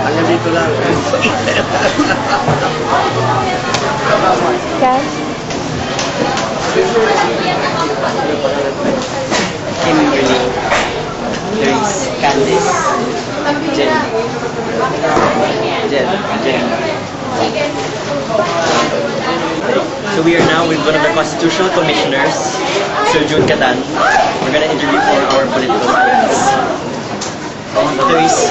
Hanggang dito lang. Yes. Kimberly, Grace, Candice, Jen. So we are now with one of the constitutional commissioners, Sir June Catan. We're going to interview for our political science. Therese.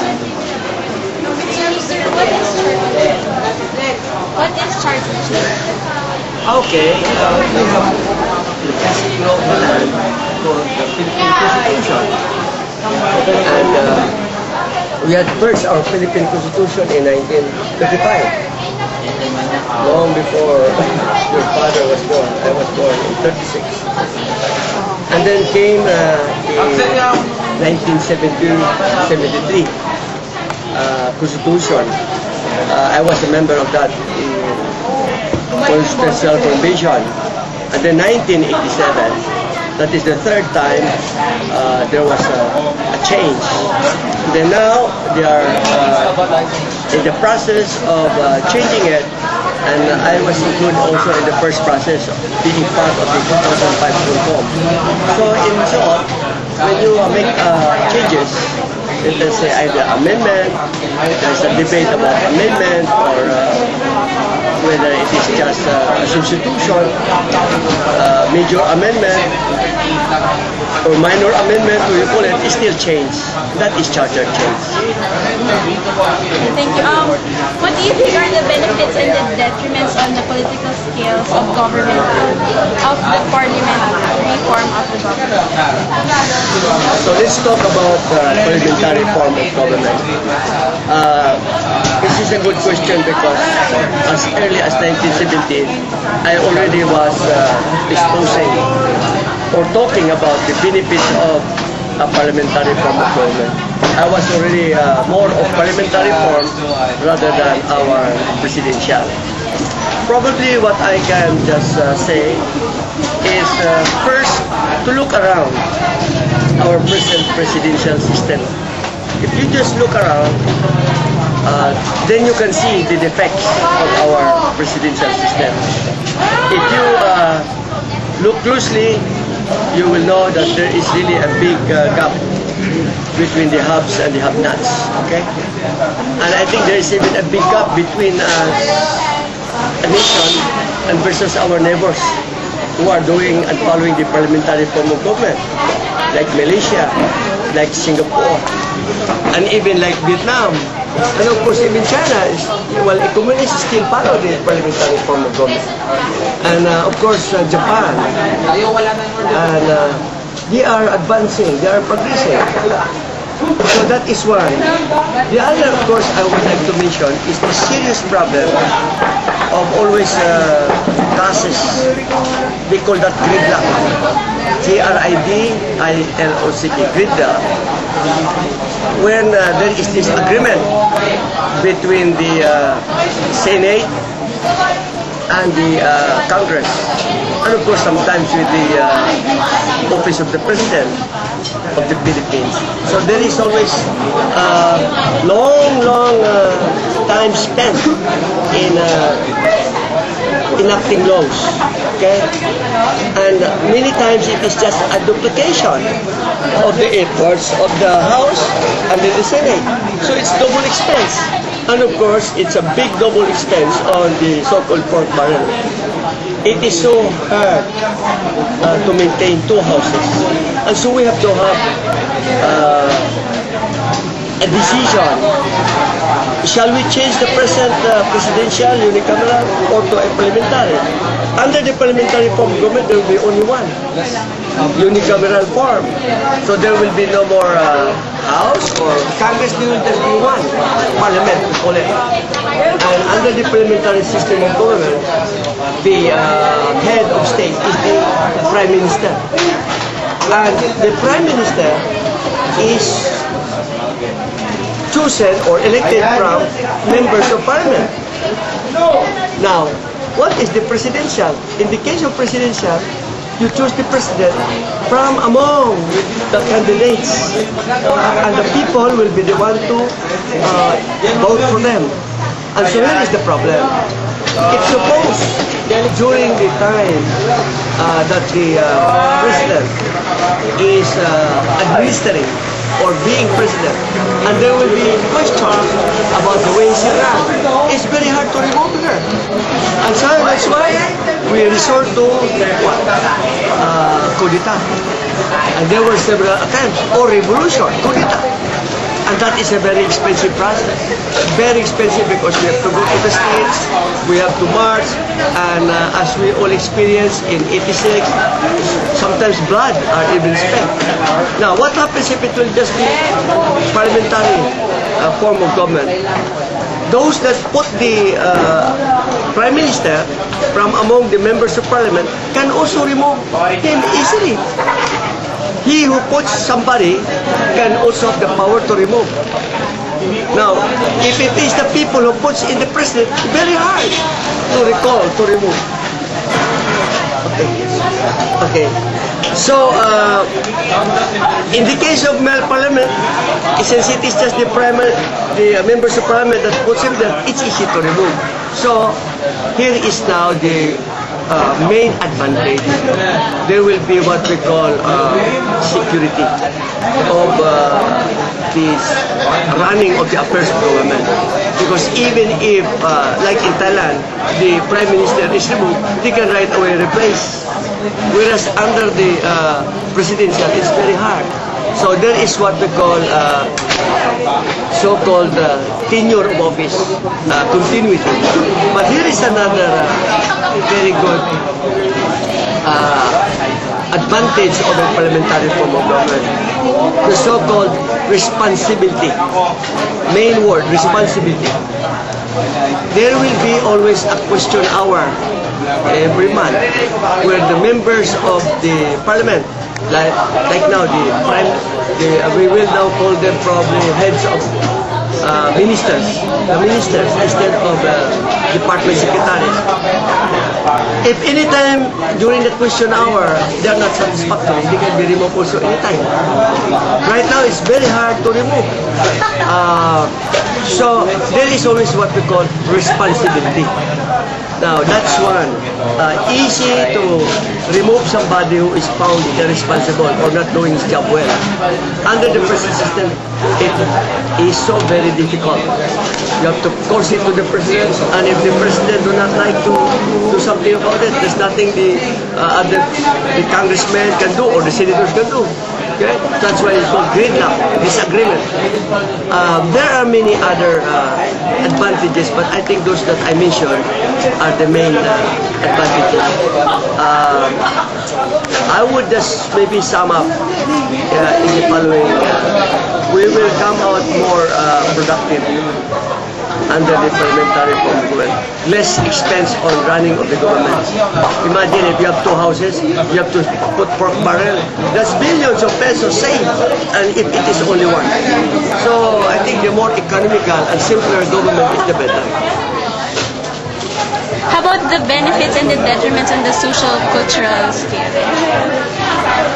What is charge of chief? Okay, we have the basic law called the Philippine Constitution. And we had first our Philippine Constitution in 1935. Long before your father was born. I was born in 36. And then came in 1973 Constitution. I was a member of that Constitutional Convention. And then 1987, that is the third time there was a change. Then now they are in the process of changing it, and I was included also in the first process of being part of the 2005 reform. So in short, when you make changes, let's say either amendment, there's a debate about amendment, or whether it is just a substitution, major amendment, or minor amendment, or you call it, is still change. That is charter change. Thank you. What do you think are the benefits and the detriments on the political scales of government of the parliament reform of the government? So let's talk about parliamentary form of government. This is a good question because as early as 1917, I already was exposing or talking about the benefits of a parliamentary form of government. I was already more of parliamentary form rather than our presidential. Probably what I can just say is first to look around our present presidential system. If you just look around, then you can see the defects of our presidential system. If you look closely, you will know that there is really a big gap between the haves and the have-nots. Okay, and I think there is even a big gap between a nation and versus our neighbors who are doing and following the parliamentary form of government, like Malaysia, like Singapore, and even like Vietnam. And of course, even China is, well, communists still follow the parliamentary form of government. And of course, Japan. And they are advancing, they are progressing. So that is one. The other, of course, I would like to mention is the serious problem of always cases. We call that gridlock. G-R-I-D-I-L-O-C-K, gridlock. When there is this agreement between the Senate and the Congress, and of course sometimes with the office of the President of the Philippines. So there is always long time spent in enacting laws, okay? And many times it is just a duplication of the efforts of the House and the Senate. So it's double expense. And of course, it's a big double expense on the so-called pork barrel. It is so hard to maintain two houses. And so we have to have a decision. Shall we change the present presidential unicameral or to a parliamentary? Under the parliamentary form of government, there will be only one unicameral form. So there will be no more House or Congress, there will just be one parliament, we call it. And under the parliamentary system of government, the head of state is the Prime Minister. And the Prime Minister is chosen or elected from members of parliament. Now, what is the presidential? In the case of presidential, you choose the president from among the candidates, and the people will be the one to vote for them. And so here is the problem. If suppose during the time that the president is administering or being president, and there will be questions about the way she ran, it's very hard to remove her. And so that's why we resort to coup d'etat. And there were several attempts, or revolution, coup d'etat. And that is a very expensive process. Very expensive because we have to go to the streets, we have to march, and as we all experienced in '86, sometimes blood are even spent. Now, what happens if it will just be parliamentary form of government? Those that put the Prime Minister from among the members of Parliament can also remove him easily. He who puts somebody can also have the power to remove. Now, if it is the people who puts in the president, very hard to recall, to remove. Okay. So, in the case of male parliament, since it is just the members of parliament that puts him there, it's easy to remove. So, here is now the main advantage. There will be what we call security of this running of the affairs of government. Because even if, like in Thailand, the Prime Minister is removed, they can right away replace. Whereas under the presidential, it's very hard. So there is what we call so-called tenure of office, continuity. But here is another very good advantage of a parliamentary form of government. The so-called responsibility. Main word, responsibility. There will be always a question hour every month where the members of the parliament, like now, we will now call them probably heads of ministers, the ministers instead of department secretaries. If any time during the question hour they are not satisfactory, they can be removed also anytime. Right now it's very hard to remove. So there is always what we call responsibility. Now that's one. Easy to remove somebody who is found irresponsible or not doing his job well. Under the present system, it is so very difficult. You have to force it to the president, and if the president do not like to do something about it, there's nothing the congressmen can do or the senators can do. Okay? That's why it's called gridlock, disagreement. There are many other advantages, but I think those that I mentioned are the main advantages. I would just maybe sum up in the following. We will come out more productive under the parliamentary form of government. Less expense on running of the government. Imagine if you have 2 houses, you have to put pork barrel. That's billions of pesos saved, and if it is only one. So I think the more economical and simpler government is the better. How about the benefits and the detriments on the social cultural scale?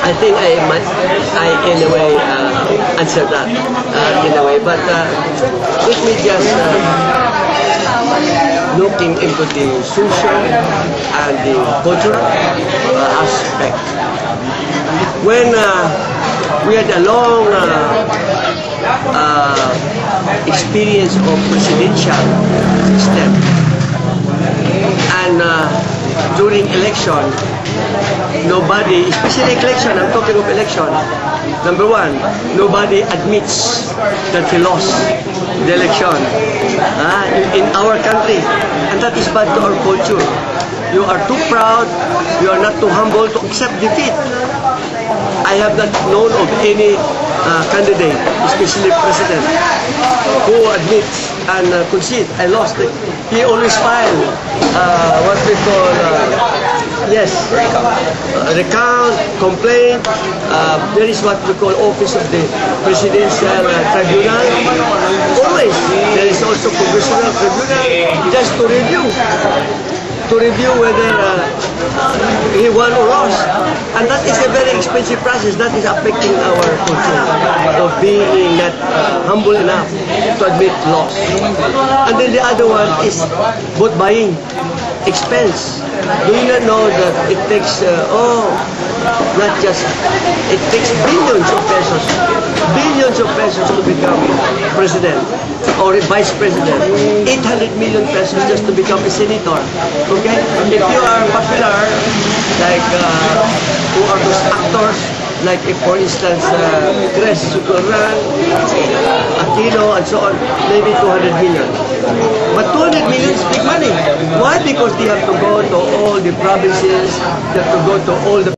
I think I in a way answered that in a way, but let me just looking into the social and the cultural aspect. When we had a long experience of presidential system, and during election, nobody, especially election, I'm talking of election, number one, nobody admits that he lost the election in our country, and that is bad to our culture. You are too proud, you are not too humble to accept defeat. I have not known of any candidate, especially president, who admits and concede, I lost it. He always file what we call recount, complaint. There is what we call office of the presidential tribunal. Always there is also congressional tribunal just to review whether he won or lost. And that is a very expensive process. That is affecting our culture of being not humble enough to admit loss. And then the other one is vote buying, expense. Do you not know that it takes, not just, it takes billions of pesos to become president or vice president. 800 million pesos just to become a senator. Okay? If you are popular, like who are those actors, like if for instance Grace Sucuran, Aquino, and so on, maybe 200 million. But 200 million is big money. Why? Because they have to go to all the provinces, they have to go to all the